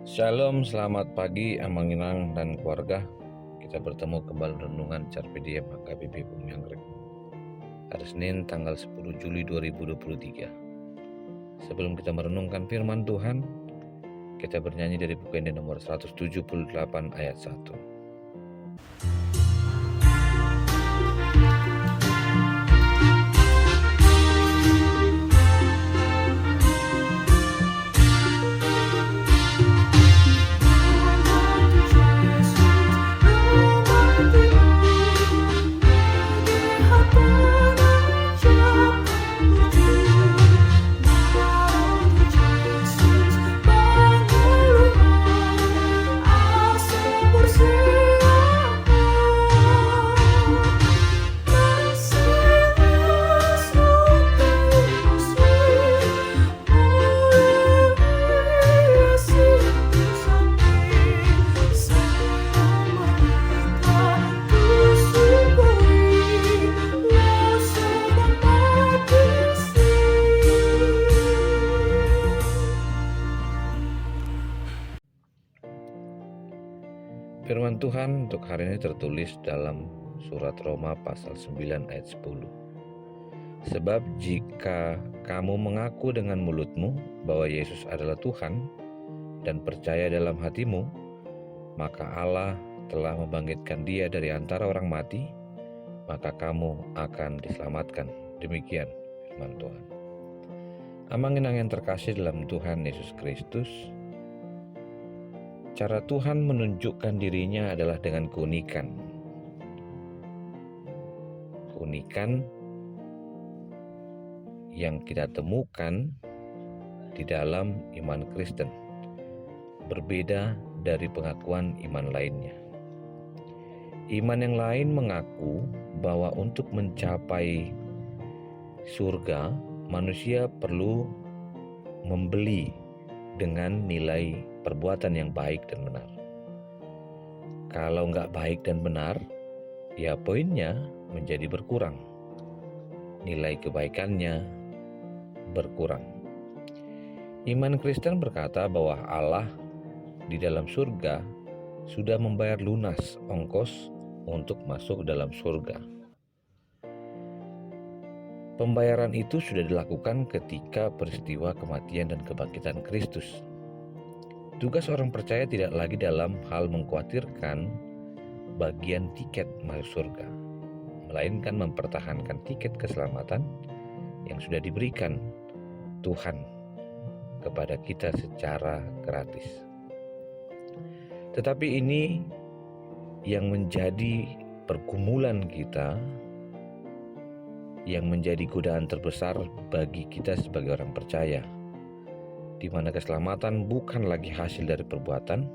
Shalom, selamat pagi Amanginang dan keluarga. Kita bertemu kembali renungan Carpe Diem HKBP Bumi Anggrek. Hari Senin tanggal 10 Juli 2023. Sebelum kita merenungkan firman Tuhan, kita bernyanyi dari buku ini nomor 178 ayat 1. Firman Tuhan untuk hari ini tertulis dalam surat Roma pasal 9 ayat 10. Sebab jika kamu mengaku dengan mulutmu bahwa Yesus adalah Tuhan dan percaya dalam hatimu, maka Allah telah membangkitkan Dia dari antara orang mati, maka kamu akan diselamatkan. Demikian firman Tuhan. Amanginang yang terkasih dalam Tuhan Yesus Kristus, cara Tuhan menunjukkan dirinya adalah dengan keunikan. Keunikan yang kita temukan di dalam iman Kristen, berbeda dari pengakuan iman lainnya. Iman yang lain mengaku bahwa untuk mencapai surga, manusia perlu membeli dengan nilai perbuatan yang baik dan benar. Kalau nggak baik dan benar, ya poinnya menjadi berkurang. Nilai kebaikannya berkurang. Iman Kristen berkata bahwa Allah di dalam surga sudah membayar lunas ongkos untuk masuk dalam surga. Pembayaran itu sudah dilakukan ketika peristiwa kematian dan kebangkitan Kristus. Tugas orang percaya tidak lagi dalam hal mengkhawatirkan bagian tiket masuk surga, melainkan mempertahankan tiket keselamatan yang sudah diberikan Tuhan kepada kita secara gratis. Tetapi ini yang menjadi pergumulan kita, yang menjadi godaan terbesar bagi kita sebagai orang percaya, di mana keselamatan bukan lagi hasil dari perbuatan,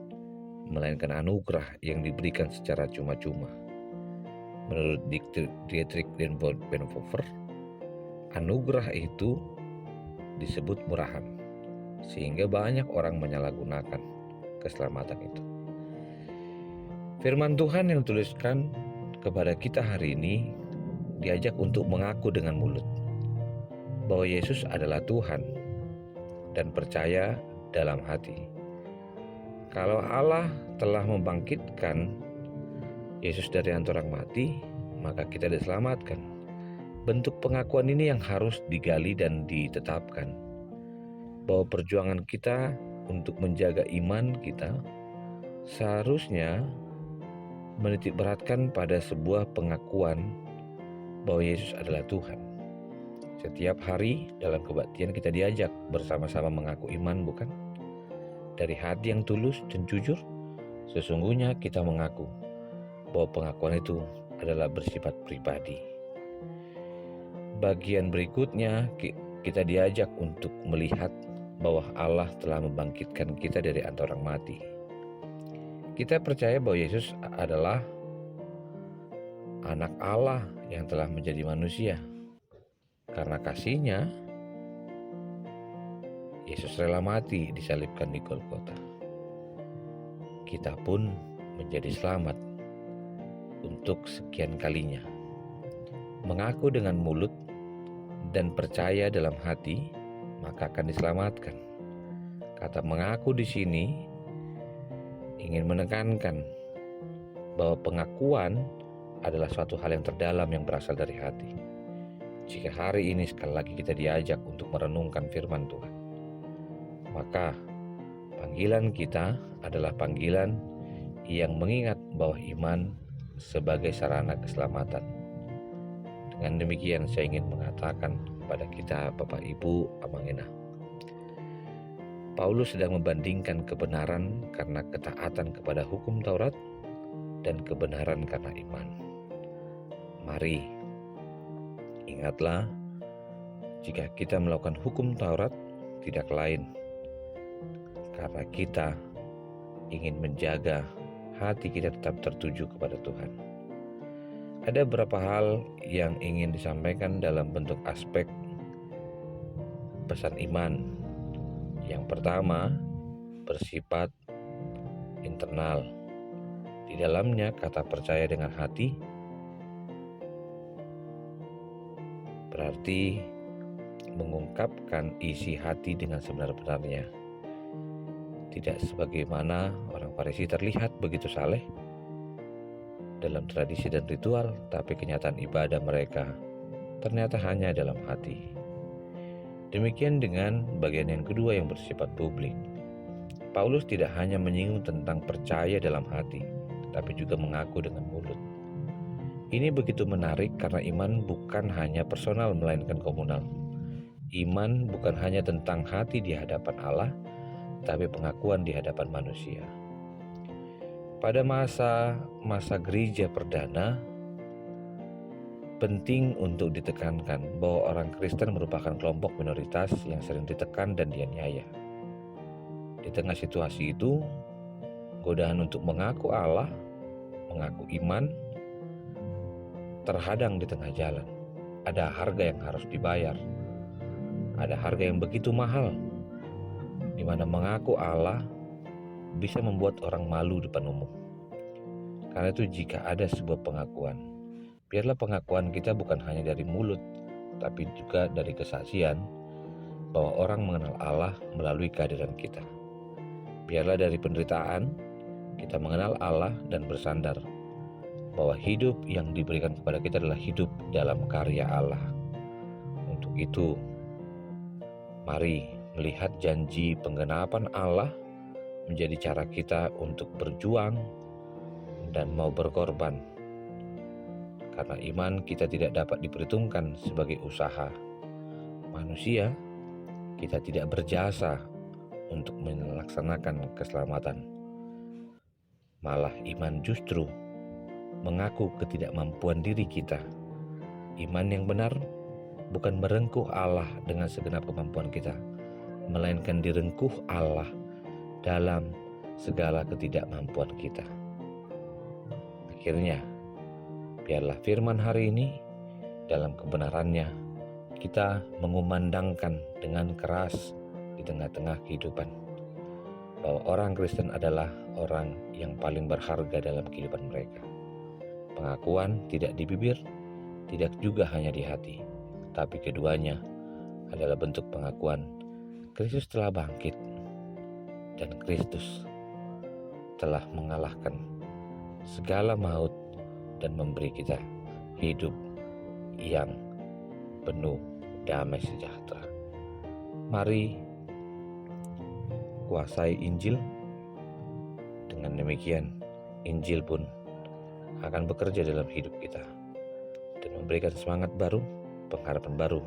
melainkan anugerah yang diberikan secara cuma-cuma. Menurut Dietrich Bonhoeffer, anugerah itu disebut murahan, sehingga banyak orang menyalahgunakan keselamatan itu. Firman Tuhan yang dituliskan kepada kita hari ini diajak untuk mengaku dengan mulut bahwa Yesus adalah Tuhan dan percaya dalam hati. Kalau Allah telah membangkitkan Yesus dari antara orang mati, maka kita diselamatkan. Bentuk pengakuan ini yang harus digali dan ditetapkan, bahwa perjuangan kita untuk menjaga iman kita seharusnya menitik beratkan pada sebuah pengakuan bahwa Yesus adalah Tuhan. Setiap hari dalam kebaktian kita diajak bersama-sama mengaku iman, bukan? Dari hati yang tulus dan jujur, sesungguhnya kita mengaku bahwa pengakuan itu adalah bersifat pribadi. Bagian berikutnya, kita diajak untuk melihat bahwa Allah telah membangkitkan kita dari antara orang mati. Kita percaya bahwa Yesus adalah anak Allah yang telah menjadi manusia. Karena kasih-Nya, Yesus rela mati disalibkan di Golgota. Kita pun menjadi selamat untuk sekian kalinya. Mengaku dengan mulut dan percaya dalam hati, maka akan diselamatkan. Kata mengaku di sini ingin menekankan bahwa pengakuan adalah suatu hal yang terdalam yang berasal dari hati. Jika hari ini sekali lagi kita diajak untuk merenungkan firman Tuhan, maka panggilan kita adalah panggilan yang mengingat bahwa iman sebagai sarana keselamatan. Dengan demikian saya ingin mengatakan kepada kita Bapak Ibu Amangena, Paulus sedang membandingkan kebenaran karena ketaatan kepada hukum Taurat dan kebenaran karena iman. Mari, ingatlah, jika kita melakukan hukum Taurat tidak lain karena kita ingin menjaga hati kita tetap tertuju kepada Tuhan. Ada beberapa hal yang ingin disampaikan dalam bentuk aspek pesan iman. Yang pertama, bersifat internal. Di dalamnya kata percaya dengan hati berarti mengungkapkan isi hati dengan sebenar-benarnya. Tidak sebagaimana orang Farisi terlihat begitu saleh dalam tradisi dan ritual, tapi kenyataan ibadah mereka ternyata hanya dalam hati. Demikian dengan bagian yang kedua yang bersifat publik. Paulus tidak hanya menyinggung tentang percaya dalam hati, tapi juga mengaku dengan mulut. Ini begitu menarik karena iman bukan hanya personal melainkan komunal. Iman bukan hanya tentang hati di hadapan Allah, tapi pengakuan di hadapan manusia. Pada masa gereja perdana, penting untuk ditekankan bahwa orang Kristen merupakan kelompok minoritas yang sering ditekan dan dianiaya. Di tengah situasi itu, godaan untuk mengaku Allah, mengaku iman, terhadang di tengah jalan. Ada harga yang harus dibayar. Ada harga yang begitu mahal, di mana mengaku Allah bisa membuat orang malu depan umum. Karena itu jika ada sebuah pengakuan, biarlah pengakuan kita bukan hanya dari mulut, tapi juga dari kesaksian bahwa orang mengenal Allah melalui kehadiran kita. Biarlah dari penderitaan kita mengenal Allah dan bersandar bahwa hidup yang diberikan kepada kita adalah hidup dalam karya Allah. Untuk itu, mari melihat janji penggenapan Allah menjadi cara kita untuk berjuang dan mau berkorban. Karena iman kita tidak dapat diperhitungkan sebagai usaha manusia, kita tidak berjasa untuk melaksanakan keselamatan. Malah iman justru mengaku ketidakmampuan diri kita. Iman yang benar bukan merengkuh Allah dengan segenap kemampuan kita, melainkan direngkuh Allah dalam segala ketidakmampuan kita. Akhirnya, biarlah firman hari ini dalam kebenarannya kita mengumandangkan dengan keras di tengah-tengah kehidupan bahwa orang Kristen adalah orang yang paling berharga dalam kehidupan mereka. Pengakuan tidak di bibir, tidak juga hanya di hati, tapi keduanya adalah bentuk pengakuan Kristus telah bangkit dan Kristus telah mengalahkan segala maut dan memberi kita hidup yang penuh damai sejahtera. Mari kuasai Injil. Dengan demikian, Injil pun akan bekerja dalam hidup kita dan memberikan semangat baru, pengharapan baru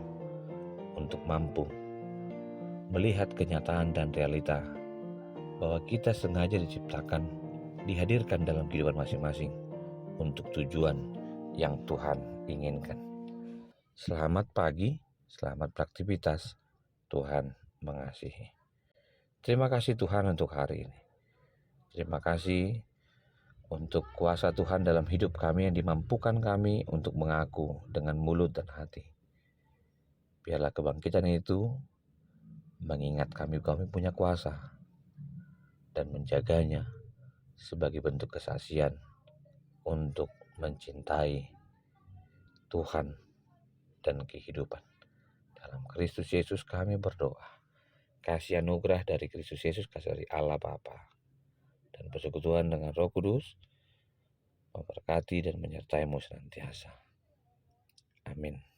untuk mampu melihat kenyataan dan realita bahwa kita sengaja diciptakan, dihadirkan dalam kehidupan masing-masing untuk tujuan yang Tuhan inginkan. Selamat pagi, selamat beraktivitas, Tuhan mengasihi. Terima kasih Tuhan untuk hari ini. Terima kasih untuk kuasa Tuhan dalam hidup kami yang dimampukan kami untuk mengaku dengan mulut dan hati. Biarlah kebangkitan itu mengingat kami punya kuasa dan menjaganya sebagai bentuk kesaksian untuk mencintai Tuhan dan kehidupan. Dalam Kristus Yesus kami berdoa. Kasih anugerah dari Kristus Yesus, kasih dari Allah Bapa dan persekutuan dengan Roh Kudus memberkati dan menyertai-Mu senantiasa. Amin.